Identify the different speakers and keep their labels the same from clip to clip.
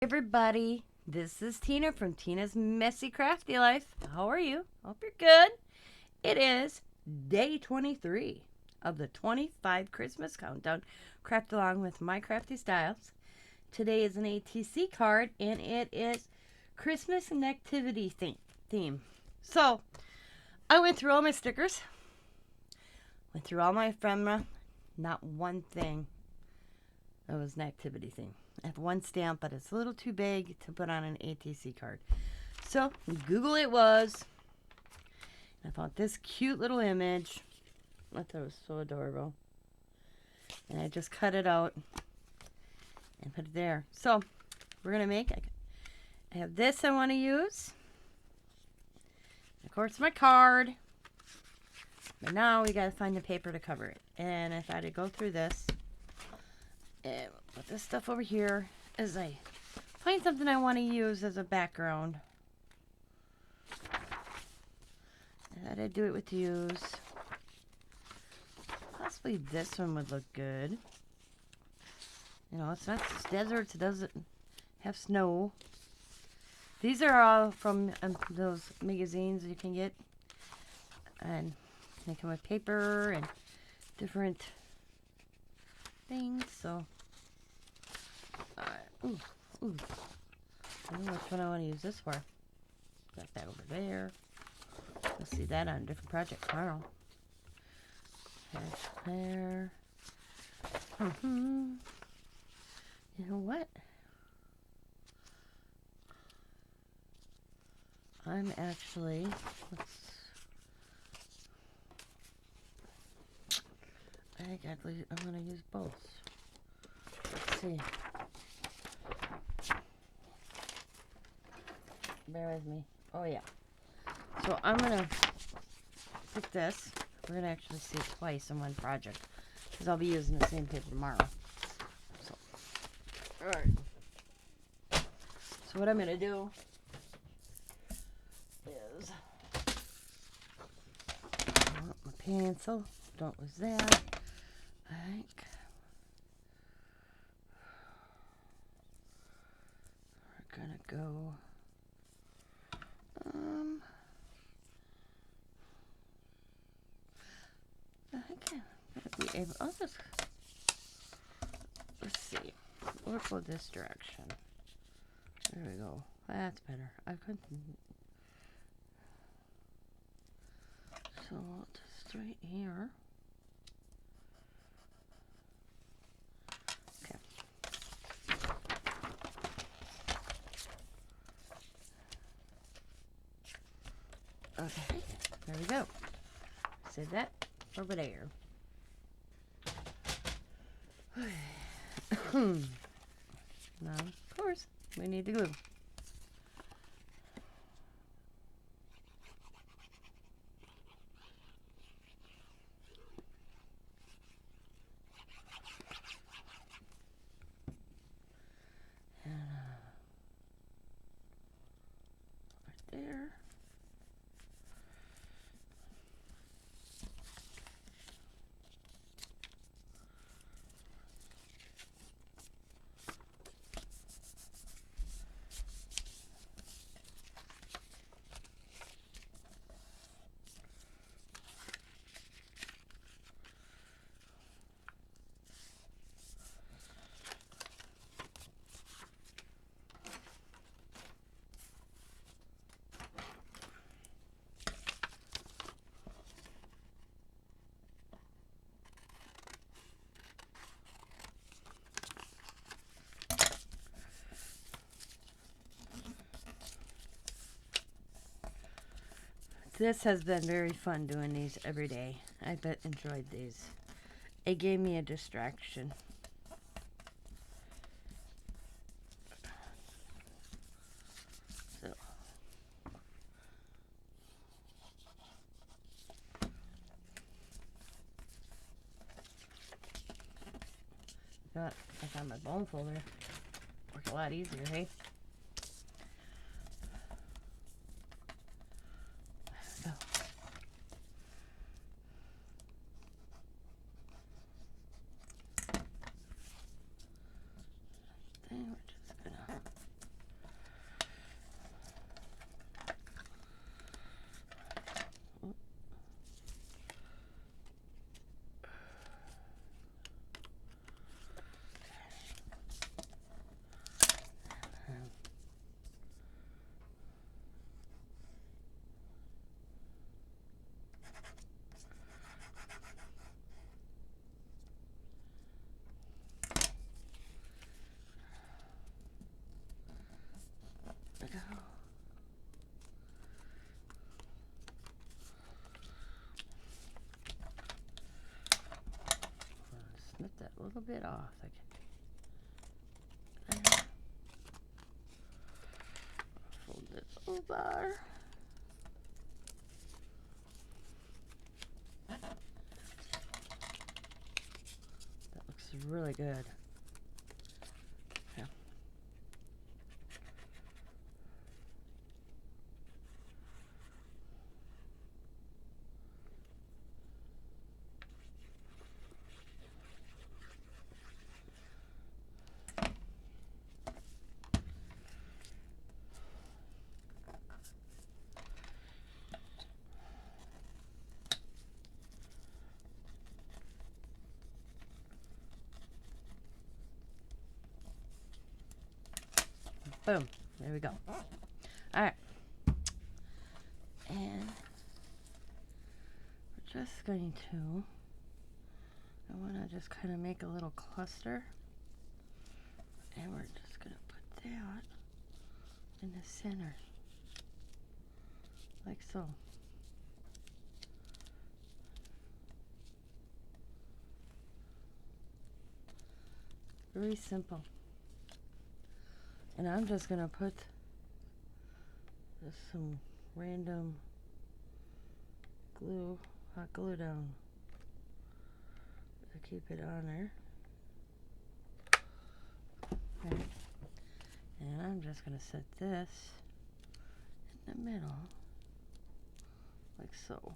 Speaker 1: Everybody, this is Tina from Tina's Messy Crafty Life. How are you? Hope you're good. It is day 23 of the 25 Christmas countdown, craft along with my crafty styles. Today is an ATC card, and it is Christmas and activity theme. So I went through all my stickers, went through all my ephemera. Not one thing that was an activity theme. I have one stamp, but it's a little too big to put on an ATC card. So Google it was. I found this cute little image. I thought it was so adorable. And I just cut it out and put it there. So we're going to make, I have this I want to use. Of course, my card. But now we got to find the paper to cover it. And I thought I'd go through this. And put this stuff over here as I find something I want to use as a background. I thought I'd do it with use. Possibly this one would look good. You know, it's not desert, it doesn't have snow. These are all from those magazines you can get. And they come with paper and different things, so ooh. I don't know which one I want to use this for. Got that over there. We'll see that on a different project tomorrow. There. You know what? I'm actually, I'm going to use both. Let's see. Bear with me. Oh, yeah. So I'm going to pick this. We're going to actually see it twice in one project, because I'll be using the same paper tomorrow. So, alright. So what I'm going to do is, my pencil. Don't lose that. I think we're gonna go I think I'm gonna be able, I'll just, let's see, we'll go this direction. There we go. That's better. I couldn't, so just right here. Okay, there we go. Save that over there. Now, of course, we need the glue. Right there. This has been very fun doing these every day. I bet enjoyed these. It gave me a distraction. So got I found my bone folder. Work a lot easier, hey? So then we're just gonna little bit off. Fold this over. That looks really good. Yeah. Boom. There we go. All right. And we're just going to, I want to just kind of make a little cluster. And we're just going to put that in the center. Like so. Very simple. And I'm just going to put just some random glue, hot glue down to keep it on there. Okay. And I'm just going to set this in the middle, like so.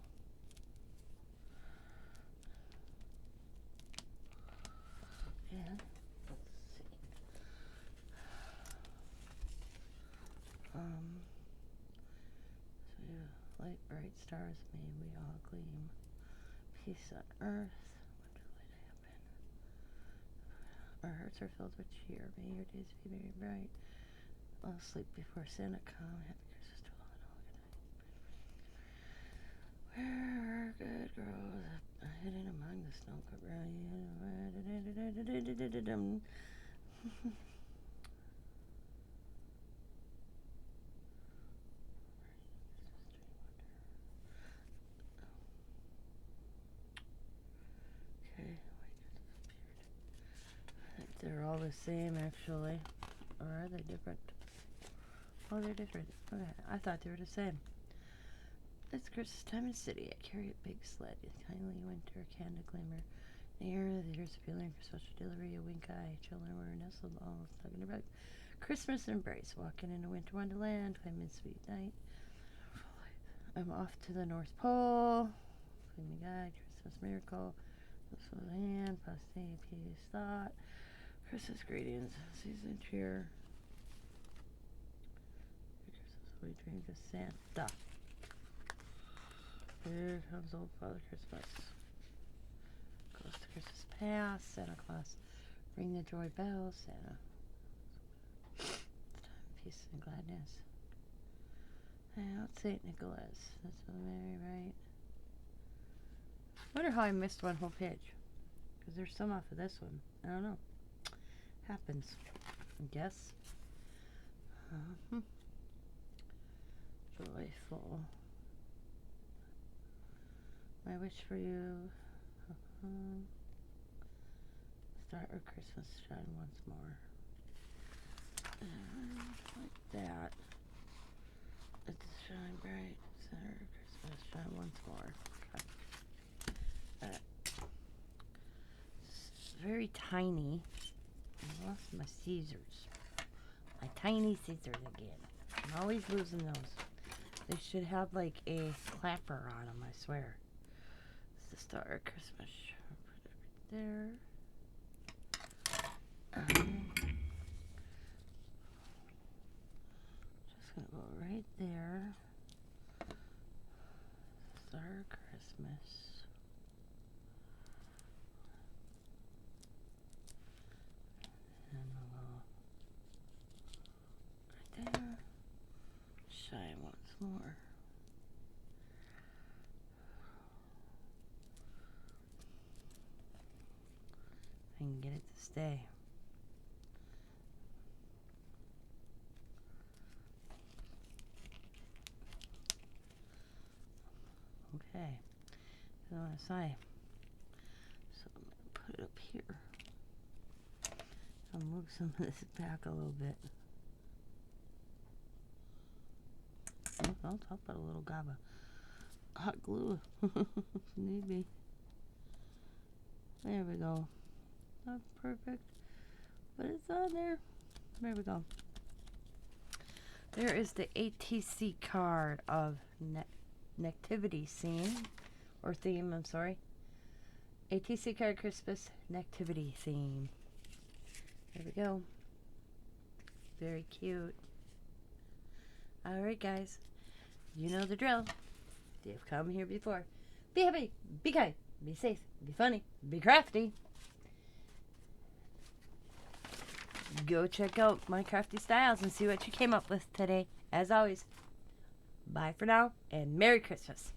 Speaker 1: And let's see. So you light bright stars, may we all gleam. Peace on earth, wonder light happen. Our hearts are filled with cheer, may your days be very bright. I'll sleep before Santa come. Happy Christmas to all and all. Good night. Where are good girls hidden among the snow covered. They're all the same, actually. Or are they different? Oh, they're different. Okay, I thought they were the same. It's Christmas time in the city. I carry a big sled. Kindly winter candle glimmer. Near there's a feeling for social delivery. A wink eye. Children were nestled all stuck in their bags. Christmas embrace. Walking in a winter wonderland. Climbing sweet night. I'm off to the North Pole. Clean me guide. Christmas miracle. This was hand. Pasty. Peace. Thought. Christmas greetings, season cheer. Christmas, we dreamed of Santa. Here comes old Father Christmas. Goes to Christmas past, Santa Claus. Ring the joy bells, Santa. It's time of peace and gladness. And out St. Nicholas. That's so merry, right? I wonder how I missed one whole page. Because there's some off of this one. I don't know. Happens, I guess. Joyful. My wish for you. Start our Christmas shine once more. Like that. Let's shine bright. Start our Christmas shine once more. It's very tiny. I lost my scissors. My tiny scissors again. I'm always losing those. They should have like a clapper on them, I swear. It's the Star of Christmas. Put it right there. Just gonna go right there. Star of Christmas. There. Shine once more. I can get it to stay. Okay. I want to say. So I'm going to put it up here. I'll move some of this back a little bit. I'll put a little gob of hot glue if need be. There we go. Not perfect, but it's on there. There we go. There is the ATC card of Nativity scene, or theme, I'm sorry. ATC card Christmas Nativity theme. There we go. Very cute. Alright guys, you know the drill. You've come here before. Be happy, be kind, be safe, be funny, be crafty. Go check out my crafty styles and see what you came up with today. As always, bye for now and Merry Christmas.